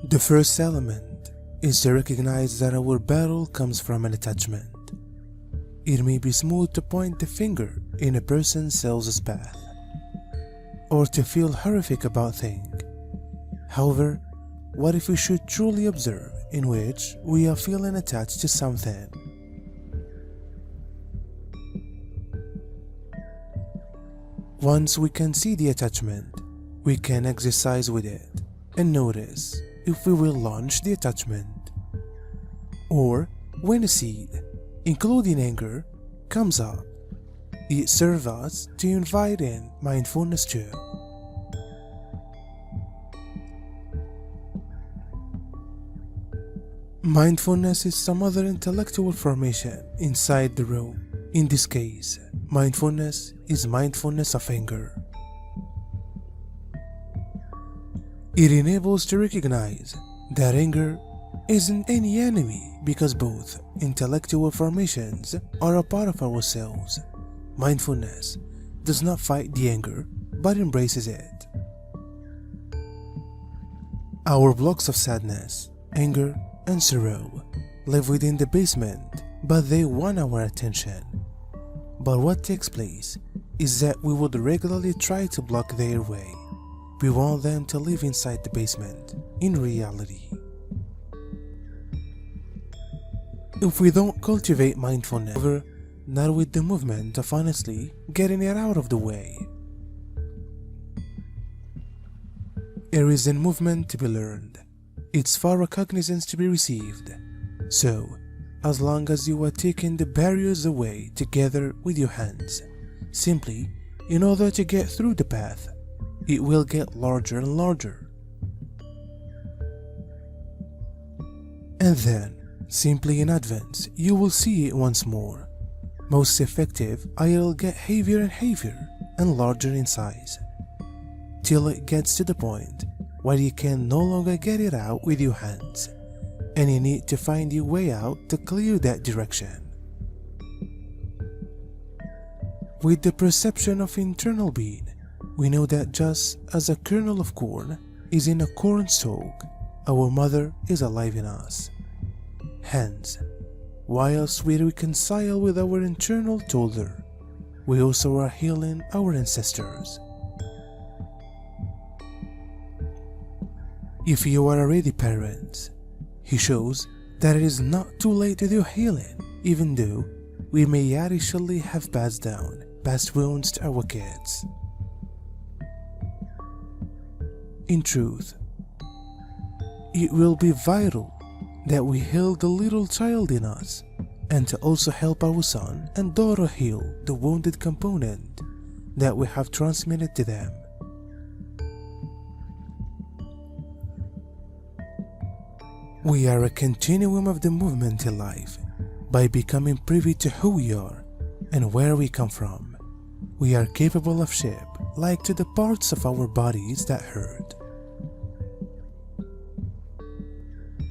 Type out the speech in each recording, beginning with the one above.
The first element is to recognize that our battle comes from an attachment. It may be smooth to point the finger in a person's self's path, or to feel horrific about things. However, what if we should truly observe in which we are feeling attached to something? Once we can see the attachment, we can exercise with it and notice if we will launch the attachment, or when a seed, including anger, comes up, it serves us to invite in mindfulness too. Mindfulness is some other intellectual formation inside the room. In this case, mindfulness is mindfulness of anger. It enables to recognize that anger isn't any enemy because both intellectual formations are a part of ourselves. Mindfulness does not fight the anger but embraces it. Our blocks of sadness, anger, and sorrow live within the basement, but they want our attention. But what takes place is that we would regularly try to block their way. We want them to live inside the basement, in reality. If we don't cultivate mindfulness, however, not with the movement of honestly getting it out of the way. There is a movement to be learned. It's for a cognizance to be received. So, as long as you are taking the barriers away together with your hands, simply in order to get through the path, it will get larger and larger. And then, simply in advance, you will see it once more. Most effective, it'll get heavier and heavier and larger in size, till it gets to the point where you can no longer get it out with your hands, and you need to find your way out to clear that direction. With the perception of internal being, we know that just as a kernel of corn is in a corn stalk, our mother is alive in us. Hence, whilst we reconcile with our internal toddler, we also are healing our ancestors. If you are already parents, he shows that it is not too late to do healing, even though we may artificially have passed down past wounds to our kids. In truth, it will be vital that we heal the little child in us, and to also help our son and daughter heal the wounded component that we have transmitted to them. We are a continuum of the movement in life. By becoming privy to who we are and where we come from, we are capable of shape like to the parts of our bodies that hurt,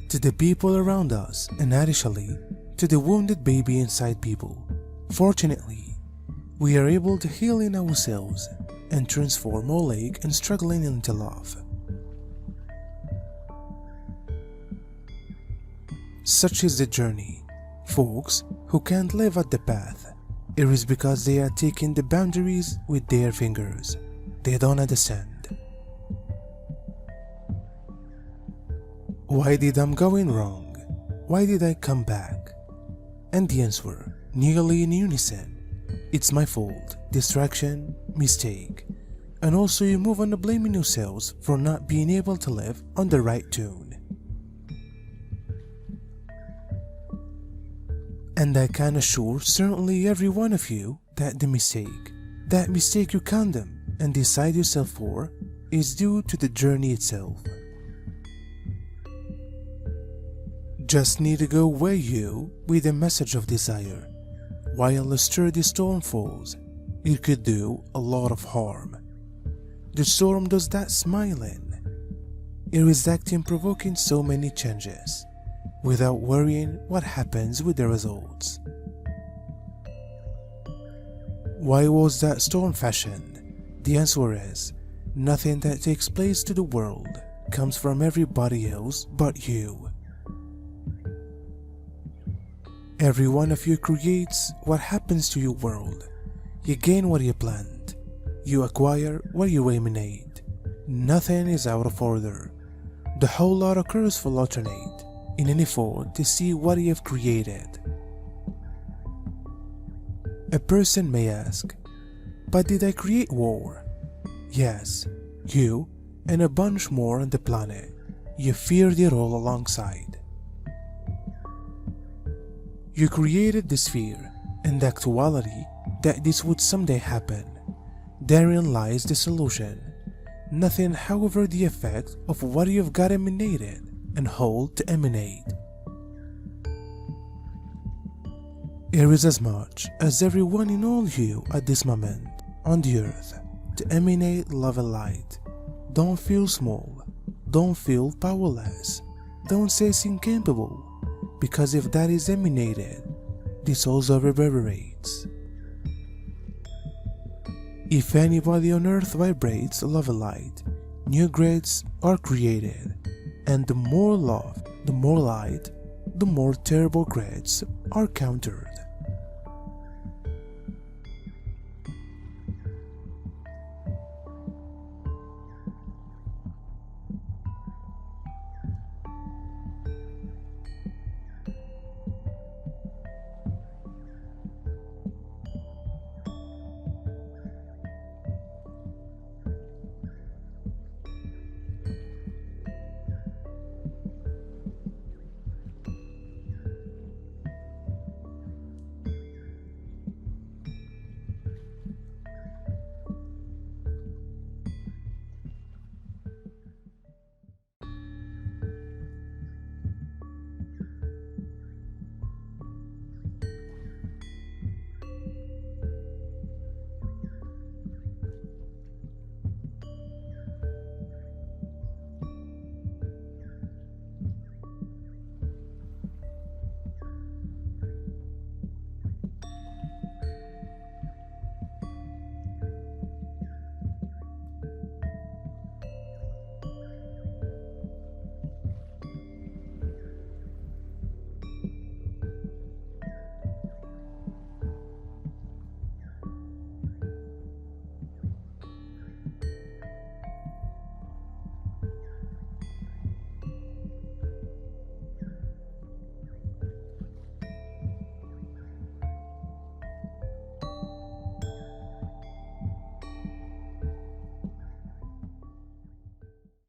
to the people around us, and additionally to the wounded baby inside people. Fortunately, we are able to heal in ourselves and transform all ache and struggling into love. Such is the journey. Folks who can't live at the path, it is because they are taking the boundaries with their fingers. They don't understand. Why did I go in wrong? Why did I come back? And the answer, nearly in unison, it's my fault, distraction, mistake. And also you move on to blaming yourselves for not being able to live on the right tune. And I can assure certainly every one of you that the mistake you condemn and decide yourself for, is due to the journey itself. Just need to go where you with a message of desire. While a sturdy storm falls, it could do a lot of harm. The storm does that smiling. It is acting provoking so many changes. without worrying what happens with the results. Why was that storm fashioned? The answer is, nothing that takes place to the world comes from everybody else but you. Every one of you creates what happens to your world. You gain what you plant. You acquire what you emanate. Nothing is out of order. The whole lot occurs will alternate in an effort to see what you have created. A person may ask, but did I create war? Yes, you and a bunch more on the planet. You feared it all alongside. You created this fear and the actuality that this would someday happen. Therein lies the solution. Nothing, however, the effect of what you've got emanated and hold to emanate. There is as much as everyone in all you at this moment on the earth to emanate love and light. Don't feel small. Don't feel powerless. Don't say it's incapable, because if that is emanated, this also reverberates. If anybody on earth vibrates love and light, new grades are created, and the more love, the more light, the more terrible grades are countered.